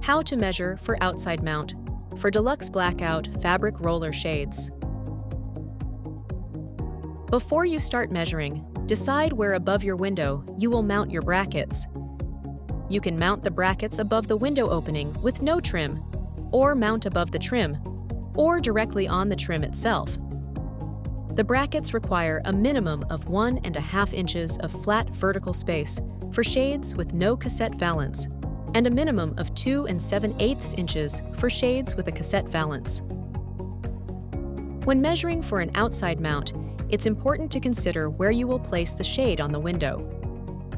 How to measure for outside mount for Deluxe Blackout fabric roller shades. Before you start measuring, decide where above your window you will mount your brackets. You can mount the brackets above the window opening with no trim, or mount above the trim, or directly on the trim itself. The brackets require a minimum of 1.5 inches of flat vertical space for shades with no cassette valance, and a minimum of 2 7/8 inches for shades with a cassette valance. When measuring for an outside mount, it's important to consider where you will place the shade on the window.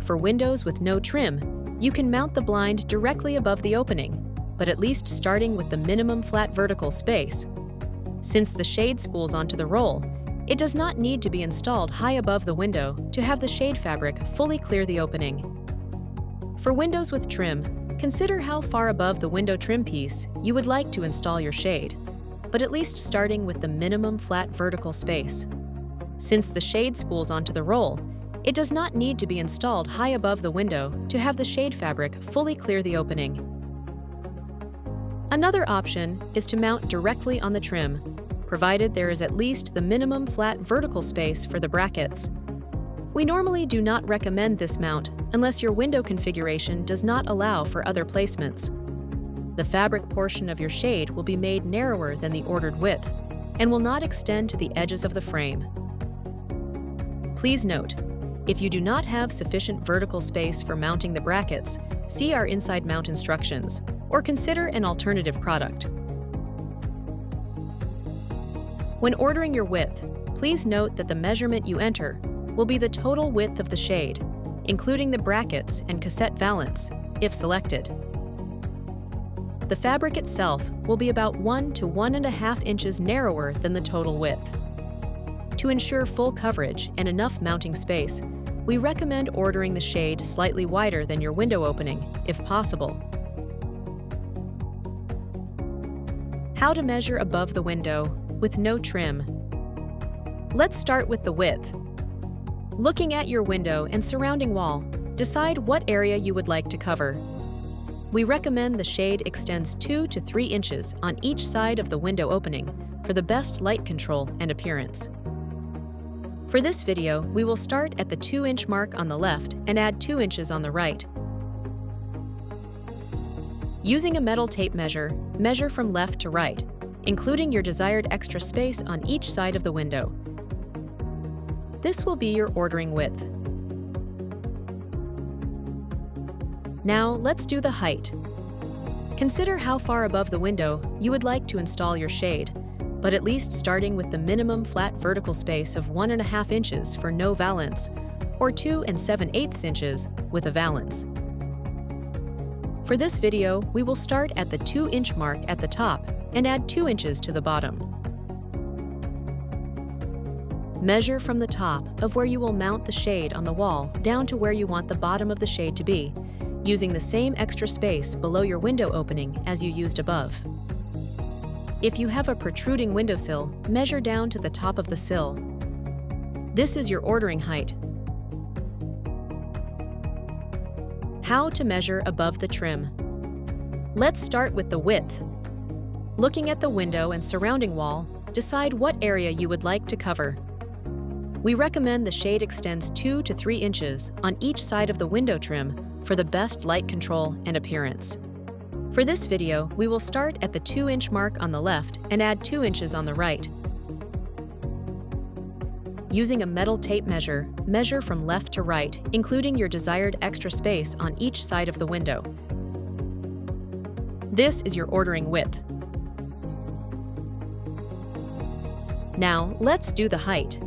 For windows with no trim, you can mount the blind directly above the opening, but at least starting with the minimum flat vertical space. Since the shade spools onto the roll, it does not need to be installed high above the window to have the shade fabric fully clear the opening. For windows with trim, consider how far above the window trim piece you would like to install your shade, but at least starting with the minimum flat vertical space. Since the shade spools onto the roll, it does not need to be installed high above the window to have the shade fabric fully clear the opening. Another option is to mount directly on the trim, provided there is at least the minimum flat vertical space for the brackets. We normally do not recommend this mount unless your window configuration does not allow for other placements. The fabric portion of your shade will be made narrower than the ordered width and will not extend to the edges of the frame. Please note, if you do not have sufficient vertical space for mounting the brackets, see our inside mount instructions or consider an alternative product. When ordering your width, please note that the measurement you enter will be the total width of the shade, including the brackets and cassette valance, if selected. The fabric itself will be about 1 to 1.5 inches narrower than the total width. To ensure full coverage and enough mounting space, we recommend ordering the shade slightly wider than your window opening, if possible. How to measure above the window with no trim. Let's start with the width. Looking at your window and surrounding wall, decide what area you would like to cover. We recommend the shade extends 2 to 3 inches on each side of the window opening for the best light control and appearance. For this video, we will start at the 2-inch mark on the left and add 2 inches on the right. Using a metal tape measure, measure from left to right, including your desired extra space on each side of the window. This will be your ordering width. Now let's do the height. Consider how far above the window you would like to install your shade, but at least starting with the minimum flat vertical space of 1.5 inches for no valance, or 2 7/8 inches with a valance. For this video, we will start at the 2-inch mark at the top and add 2 inches to the bottom. Measure from the top of where you will mount the shade on the wall down to where you want the bottom of the shade to be, using the same extra space below your window opening as you used above. If you have a protruding windowsill, measure down to the top of the sill. This is your ordering height. How to measure above the trim. Let's start with the width. Looking at the window and surrounding wall, decide what area you would like to cover. We recommend the shade extends 2 to 3 inches on each side of the window trim for the best light control and appearance. For this video, we will start at the 2-inch mark on the left and add 2 inches on the right. Using a metal tape measure, measure from left to right, including your desired extra space on each side of the window. This is your ordering width. Now, let's do the height.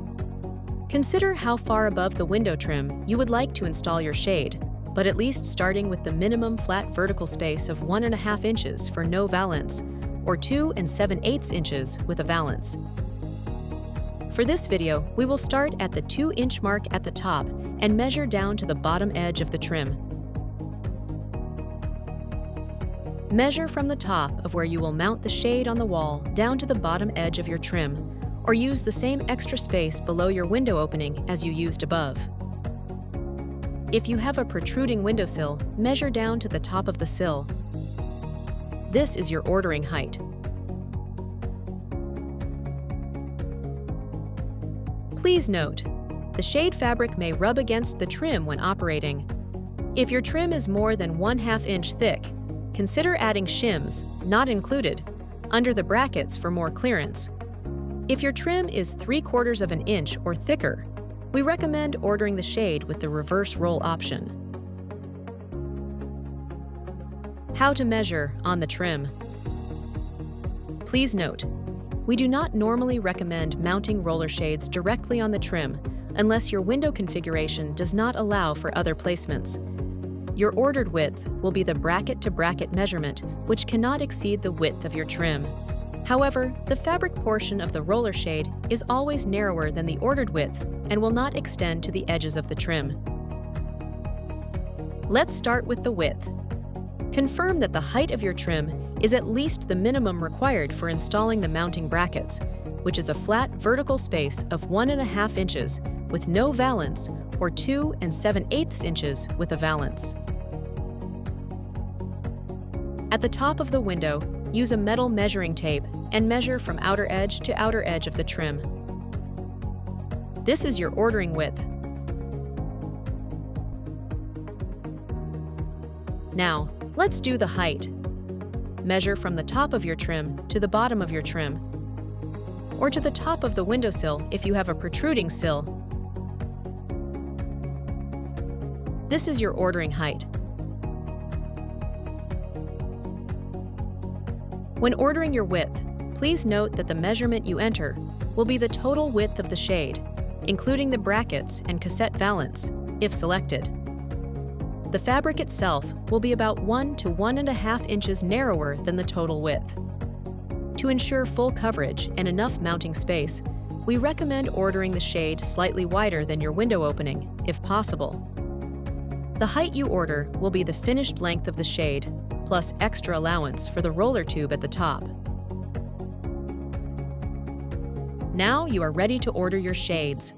Consider how far above the window trim you would like to install your shade, but at least starting with the minimum flat vertical space of 1.5 inches for no valance, or 2 7/8 inches with a valance. For this video, we will start at the 2-inch mark at the top and measure down to the bottom edge of the trim. Measure from the top of where you will mount the shade on the wall down to the bottom edge of your trim, or use the same extra space below your window opening as you used above. If you have a protruding windowsill, measure down to the top of the sill. This is your ordering height. Please note, the shade fabric may rub against the trim when operating. If your trim is more than 1/2 inch thick, consider adding shims, not included, under the brackets for more clearance. If your trim is 3/4 of an inch or thicker, we recommend ordering the shade with the reverse roll option. How to measure on the trim. Please note, we do not normally recommend mounting roller shades directly on the trim unless your window configuration does not allow for other placements. Your ordered width will be the bracket-to-bracket measurement, which cannot exceed the width of your trim. However, the fabric portion of the roller shade is always narrower than the ordered width and will not extend to the edges of the trim. Let's start with the width. Confirm that the height of your trim is at least the minimum required for installing the mounting brackets, which is a flat vertical space of 1.5 inches with no valance or 2 7/8 inches with a valance. At the top of the window, use a metal measuring tape and measure from outer edge to outer edge of the trim. This is your ordering width. Now, let's do the height. Measure from the top of your trim to the bottom of your trim, or to the top of the windowsill if you have a protruding sill. This is your ordering height. When ordering your width, please note that the measurement you enter will be the total width of the shade, including the brackets and cassette valance, if selected. The fabric itself will be about 1 to 1.5 inches narrower than the total width. To ensure full coverage and enough mounting space, we recommend ordering the shade slightly wider than your window opening, if possible. The height you order will be the finished length of the shade, plus extra allowance for the roller tube at the top. Now you are ready to order your shades.